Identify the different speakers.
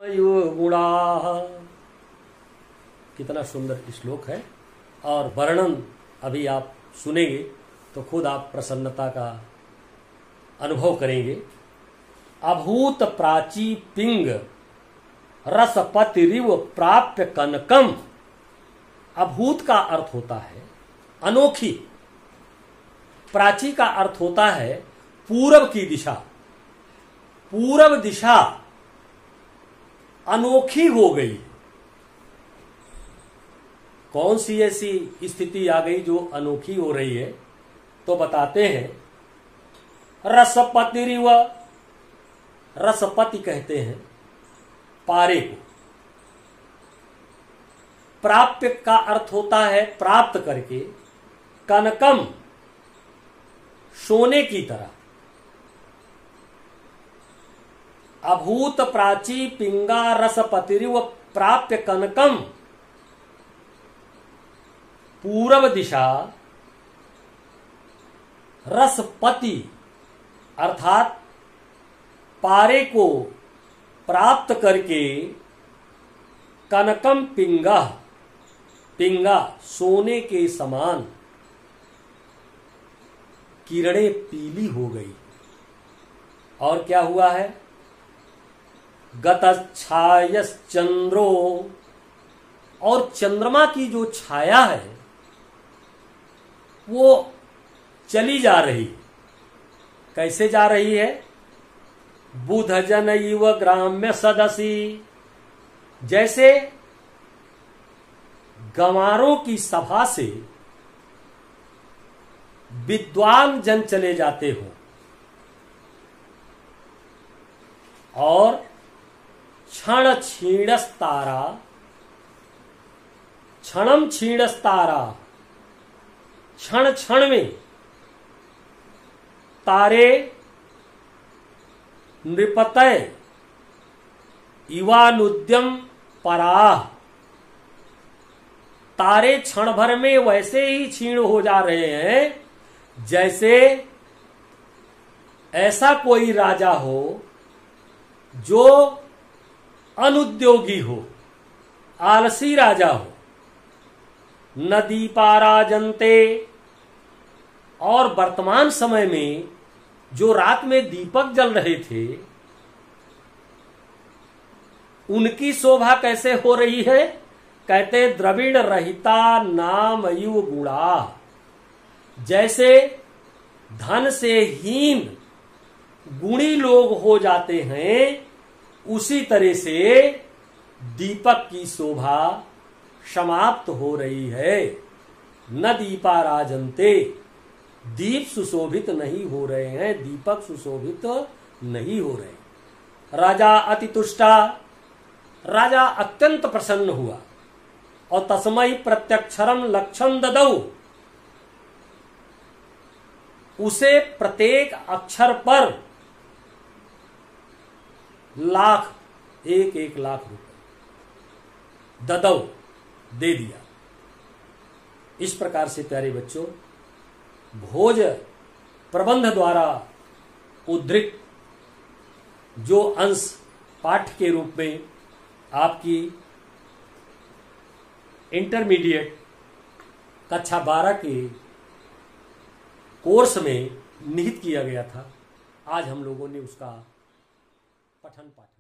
Speaker 1: गुणा। कितना सुंदर श्लोक है और वर्णन अभी आप सुनेंगे तो खुद आप प्रसन्नता का अनुभव करेंगे। अभूत प्राची पिंग रसपतिरिव प्राप्य कनकम। अभूत का अर्थ होता है अनोखी, प्राची का अर्थ होता है पूरब की दिशा। पूरब दिशा अनोखी हो गई। कौन सी ऐसी स्थिति आ गई जो अनोखी हो रही है? तो बताते हैं रसपतिरिव। रसपति कहते हैं पारे को। प्राप्य का अर्थ होता है प्राप्त करके। कनकम सोने की तरह। अभूत प्राची पिंगा रसपतिरिव प्राप्य कनकम। पूरब दिशा रसपति अर्थात पारे को प्राप्त करके कनकम पिंगा, पिंगा सोने के समान किरणें पीली हो गई। और क्या हुआ है? गतच्छायश्चंद्रो। और चंद्रमा की जो छाया है वो चली जा रही। कैसे जा रही है? बुध जनैव ग्राम्य सदसी। जैसे गंवारों की सभा से विद्वान जन चले जाते हो और क्षण क्षीणस्तारा, क्षणम क्षीणस्तारा, क्षण क्षण में तारे नृपतय इवानुद्यम पराह। तारे क्षण भर में वैसे ही क्षीण हो जा रहे हैं जैसे ऐसा कोई राजा हो जो अनुद्योगी हो, आलसी राजा हो। नदी पाराजनते। और वर्तमान समय में जो रात में दीपक जल रहे थे उनकी शोभा कैसे हो रही है? कहते द्रविड़ रहिता नाम युव गुणा। जैसे धन से हीन गुणी लोग हो जाते हैं उसी तरह से दीपक की शोभा समाप्त हो रही है। न दीपाराजनते। दीप सुशोभित नहीं हो रहे हैं, दीपक सुशोभित नहीं हो रहे। राजा अति तुष्टा। राजा अत्यंत प्रसन्न हुआ और तस्मै प्रत्यक्षरम लक्षण ददौ। उसे प्रत्येक अक्षर पर लाख, एक एक लाख रुपए ददौ, दे दिया। इस प्रकार से प्यारे बच्चों, भोज प्रबंध द्वारा उद्धृत जो अंश पाठ के रूप में आपकी इंटरमीडिएट कक्षा 12 के कोर्स में निहित किया गया था, आज हम लोगों ने उसका पठन पाठ